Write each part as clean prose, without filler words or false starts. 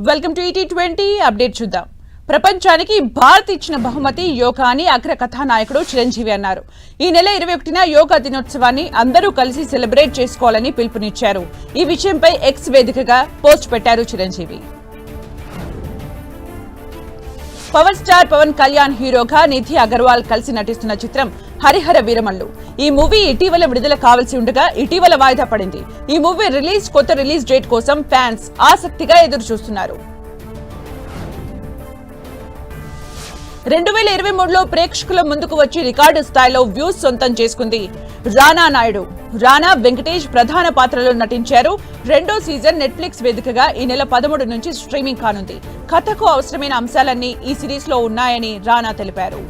Welcome to ET20 update చూద్దాం. ప్రపంచానికి భారత్ ఇచ్చిన బహుమతి యోగా అని అగ్ర కథానాయకుడు చిరంజీవి అన్నారు. ఈ నెల 21న యోగా దినోత్సవాన్ని అందరూ కలిసి సెలబ్రేట్ చేసుకోవాలని పిలుపునిచ్చారు. ఈ విషయంపై ఎక్స్ వేదికగా పోస్ట్ పెట్టారు చిరంజీవి. పవర్ స్టార్ పవన్ కళ్యాణ్ హీరోగా నిధి అగర్వాల్ కలిసి నటిస్తున్న చిత్రం హరిహర వీరమల్లు. ఈ మూవీ ఇటీవల విడుదల కావాల్సి ఉండగా ఇటీవల వాయిదా పడింది. ఈ మూవీ కొత్త రిలీజ్ డేట్ కోసం ఫ్యాన్స్ ఆసక్తిగా ఎదురు చూస్తున్నారు. 2023లో ప్రేక్షకుల ముందుకు వచ్చి రికార్డు స్థాయిలో వ్యూస్ సొంతం చేసుకుంది రానా నాయుడు. రానా వెంకటేష్ ప్రధాన పాత్రలో నటించారు. రెండో సీజన్ నెట్ఫ్లిక్స్ వేదికగా ఈ నెల 13 నుంచి స్ట్రీమింగ్ కానుంది. కథకు అవసరమైన అంశాలన్నీ ఈ సిరీస్ లో ఉన్నాయని రానా తెలిపారు.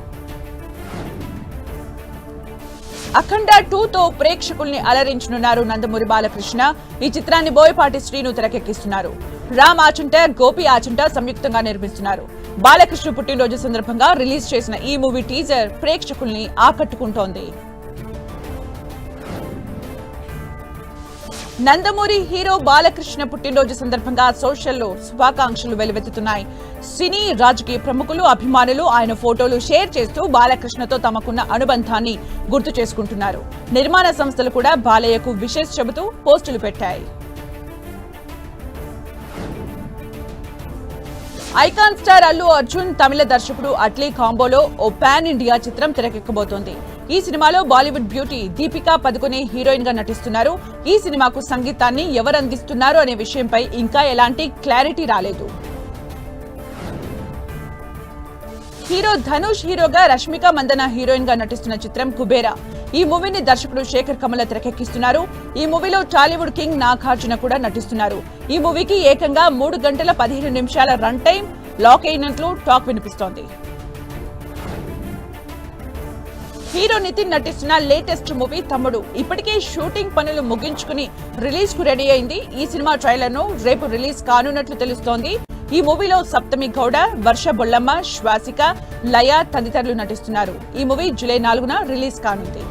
అఖండ 2తో ప్రేక్షకుల్ని అలరించనున్నారు నందమూరి బాలకృష్ణ. ఈ చిత్రాన్ని బోయపాటి శ్రీను తెరకెక్కిస్తున్నారు. రామ్ ఆచంట, గోపి ఆచంట సంయుక్తంగా నిర్మిస్తున్నారు. బాలకృష్ణ పుట్టినరోజు సందర్భంగా రిలీజ్ చేసిన ఈ మూవీ టీజర్ ప్రేక్షకుల్ని ఆకట్టుకుంటోంది. నందమూరి హీరో బాలకృష్ణ పుట్టినరోజు సందర్భంగా సోషల్లో శుభాకాంక్షలు వెలువెత్తుతున్నాయి. సినీ రాజకీయ ప్రముఖులు, అభిమానులు ఆయన ఫోటోలు షేర్ చేస్తూ బాలకృష్ణతో తమకున్న అనుబంధాన్ని గుర్తు చేసుకుంటున్నారు. నిర్మాణ సంస్థలు కూడా బాలయ్యకు విషెస్ చెబుతూ పోస్టులు పెట్టాయి. ఐకాన్ స్టార్ అల్లు అర్జున్ తమిళ దర్శకుడు అట్లీ కాంబోలో ఓ పాన్ ఇండియా చిత్రం తెరకెక్కబోతోంది. ఈ సినిమాలో బాలీవుడ్ బ్యూటీ దీపికా పదుకొనే హీరోయిన్ గా నటిస్తున్నారు. ఈ సినిమాకు సంగీతాన్ని ఎవరు అందిస్తున్నారు అనే విషయంపై ఇంకా ఎలాంటి క్లారిటీ రాలేదు. హీరో ధనుష్ హీరోగా రష్మిక మందన హీరోయిన్ గా నటిస్తున్న చిత్రం కుబేరా. ఈ మూవీని దర్శకుడు శేఖర్ కమల తెరకెక్కిస్తున్నారు. ఈ మూవీలో టాలీవుడ్ కింగ్ నాగార్జున కూడా నటిస్తున్నారు. ఈ మూవీకి ఏకంగా 3 గంటల 15 నిమిషాల రన్ టైం లాక్ అయినట్లు టాక్ వినిపిస్తోంది. హీరో నితిన్ నటిస్తున్న లేటెస్ట్ మూవీ తమ్ముడు ఇప్పటికే షూటింగ్ పనులు ముగించుకుని రిలీజ్ కు రెడీ అయింది. ఈ సినిమా ట్రైలర్ ను రేపు రిలీజ్ కానున్నట్లు తెలుస్తోంది. ఈ మూవీలో సప్తమి గౌడ, వర్ష బొల్లమ్మ, శ్వాసిక, లయ తదితరులు నటిస్తున్నారు. ఈ మూవీ జూలై 4న రిలీజ్ కానుంది.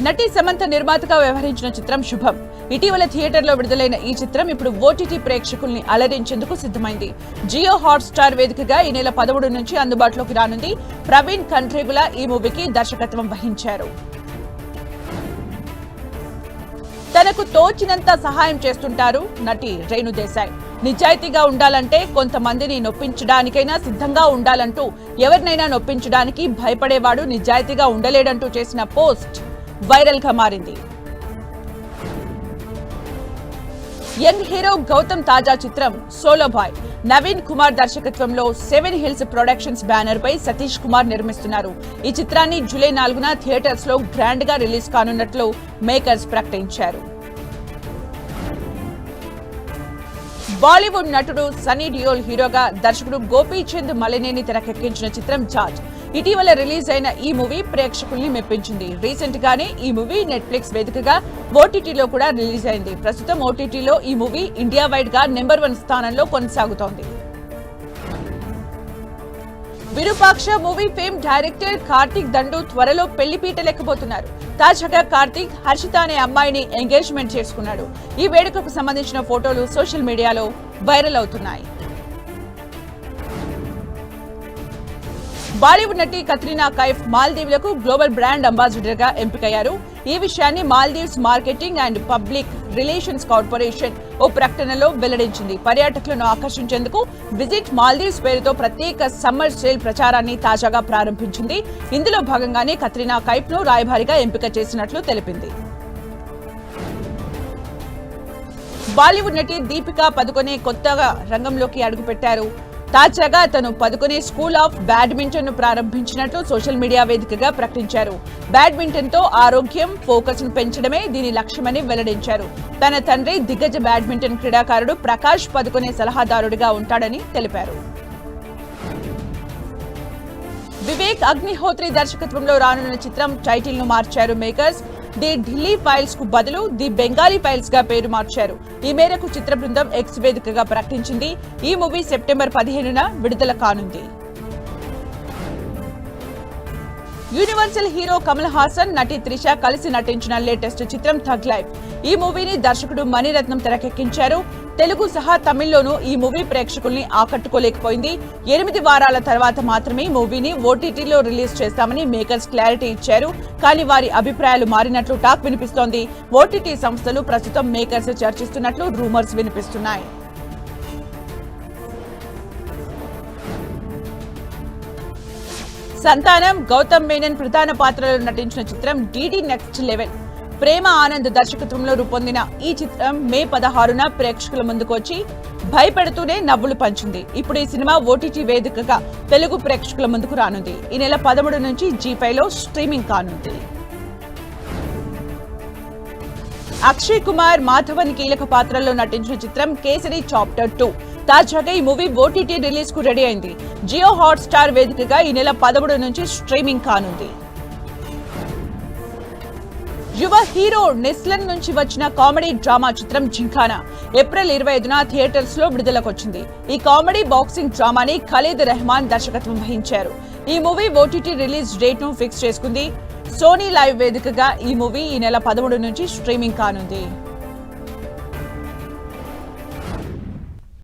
నటి సమంత నిర్మాతగా వ్యవహరించిన చిత్రం శుభం. ఇటీవల థియేటర్లో విడుదలైన ఈ చిత్రం ఇప్పుడు OTT ప్రేక్షకుల్ని అలరించేందుకు సిద్ధమైంది. జియో హాట్స్టార్ వేదికగా ఈ నెల 13 నుంచి అందుబాటులోకి రానుంది. ప్రవీణ్ కంట్రేగుల ఈ మూవీకి దర్శకత్వం వహించారు. తనకు తోచినంత సహాయం చేస్తుంటారు నటి రేణు దేశాయ్. నిజాయితీగా ఉండాలంటే కొంతమందిని నొప్పించడానికైనా సిద్ధంగా ఉండాలంటూ ఎవరినైనా నొప్పించడానికి భయపడేవాడు నిజాయితీగా ఉండలేడంటూ చేసిన పోస్ట్ వైరల్ గా మారింది. యంగ్ హీరో గౌతమ్ తాజా చిత్రం సోలో బాయ్. నవీన్ కుమార్ దర్శకత్వంలో 7 హిల్స్ ప్రొడక్షన్స్ బ్యానర్ పై సతీష్ కుమార్ నిర్మిస్తున్నారు. ఈ చిత్రాన్ని జూలై 4న థియేటర్స్ లో గ్రాండ్ గా రిలీజ్ కానున్నట్లు మేకర్స్ ప్రకటించారు. బాలీవుడ్ నటుడు సనీ డియోల్ హీరోగా దర్శకుడు గోపీచంద్ మలినేని తెరకెక్కించిన చిత్రం జార్జ్. ఇటీవల రిలీజ్ అయిన ఈ మూవీ ప్రేక్షకుల్ని మెప్పించింది. రీసెంట్ గానే ఈ మూవీ నెట్ఫ్లిక్స్ వేదికగా OTTలో కూడా రిలీజ్ అయింది. ప్రస్తుతం OTTలో ఈ మూవీ ఇండియా వైడ్ గా నెంబర్ 1 స్థానంలో కొనసాగుతోంది. Virupaksha movie fame director Karthik దండు త్వరలో పెళ్లిపీట లెక్కబోతున్నారు. తాజాగా కార్తీక్ హర్షిత అనే అమ్మాయిని ఎంగేజ్మెంట్ చేసుకున్నాడు. ఈ వేడుకకు సంబంధించిన ఫోటోలు సోషల్ మీడియాలో వైరల్ అవుతున్నాయి. బాలీవుడ్ నటి కత్రినా కైఫ్ మాల్దీవులకు గ్లోబల్ బ్రాండ్ అంబాసిడర్ గా ఎంపికయ్యారు. ఈ విషయాన్ని Maldives marketing and public relations corporation ఓ ప్రకటనలో వెల్లడించింది. పర్యాటకులను ఆకర్షించేందుకు విజిట్ మాల్దీవ్స్ పేరుతో ప్రత్యేక సమ్మర్ సేల్ ప్రచారాన్ని తాజాగా ప్రారంభించింది. ఇందులో భాగంగానే కత్రినా కైఫ్ ను రాయబారిగా ఎంపిక చేసినట్లు తెలిపింది. బాలీవుడ్ నటి దీపికా పదుకొనే కొత్తగా రంగంలోకి అడుగుపెట్టారు. తాజాగా తను పదుకొనే స్కూల్ ఆఫ్ బ్యాడ్మింటన్ ను ప్రారంభించినట్లు సోషల్ మీడియా వేదికగా ప్రకటించారు. బ్యాడ్మింటన్ తో ఆరోగ్యం, ఫోకస్ ను పెంచడమే దీని లక్ష్యమని వెల్లడించారు. తన తండ్రి దిగ్గజ బ్యాడ్మింటన్ క్రీడాకారుడు ప్రకాష్ పదుకొనే సలహాదారుడిగా ఉంటాడని తెలిపారు. వివేక్ అగ్నిహోత్రి దర్శకత్వంలో రానున్న చిత్రం టైటిల్ ను మార్చారు మేకర్స్. ది ఢిల్లీ ఫైల్స్ కు బదులు ది బెంగాలీ ఫైల్స్ గా పేరు మార్చారు. ఈ మేరకు చిత్ర బృందం ఎక్స్ వేదికగా ప్రకటించింది. ఈ మూవీ సెప్టెంబర్ 15న విడుదల కానుంది. యూనివర్సల్ హీరో కమల్ హాసన్, నటి త్రిష కలిసి నటించిన లేటెస్ట్ చిత్రం థగ్ లైఫ్. ఈ మూవీని దర్శకుడు మణిరత్నం తెరకెక్కించారు. తెలుగు సహా తమిళ్లోనూ ఈ మూవీ ప్రేక్షకుల్ని ఆకట్టుకోలేకపోయింది. 8 వారాల తర్వాత మాత్రమే ఈ మూవీని ఓటీటీలో రిలీజ్ చేస్తామని మేకర్స్ క్లారిటీ ఇచ్చారు. కానీ వారి అభిప్రాయాలు మారినట్లు టాక్ వినిపిస్తోంది. ఓటీటీ సంస్థలు ప్రస్తుతం మేకర్స్ చర్చిస్తున్నట్లు రూమర్స్ వినిపిస్తున్నాయి. సంతానం, గౌతమ్ మేనన్ ప్రధాన పాత్రలో నటించిన చిత్రం డీడీ నెక్స్ట్ లెవెల్. ప్రేమ ఆనంద్ దర్శకత్వంలో రూపొందిన ఈ చిత్రం మే 16న ప్రేక్షకుల ముందుకు వచ్చి భయపెడుతూనే నవ్వులు పంచింది. ఇప్పుడు ఈ సినిమా ఓటీటీ వేదికగా తెలుగు ప్రేక్షకుల ముందుకు రానుంది. ఈ నెల 13 నుంచి జీ5లో స్ట్రీమింగ్ కానుంది. అక్షయ్ కుమార్, మాధవన్ కీలక పాత్రల్లో నటించిన చిత్రం కేసరి చాప్టర్ 2. తాజాగా ఈ మూవీ ఓటీటీ రిలీజ్ కు రెడీ అయింది. జియో హాట్స్టార్ వేదికగా ఈ నెల 13 నుంచి స్ట్రీమింగ్ కానుంది. యువ హీరో నెస్లన్ నుంచి వచ్చిన కామెడీ డ్రామా చిత్రం జింకానా ఏప్రిల్ 25న థియేటర్స్ లో విడుదలకొచ్చింది. ఈ కామెడీ బాక్సింగ్ డ్రామాని ఖలీద్ రెహమాన్ దర్శకత్వం వహించారు. ఈ మూవీ ఓటీటీ రిలీజ్ డేట్ ను ఫిక్స్ చేసుకుంది. సోనీ లైవ్ వేదికగా ఈ మూవీ ఈ నెల 13 నుంచి స్ట్రీమింగ్ కానుంది.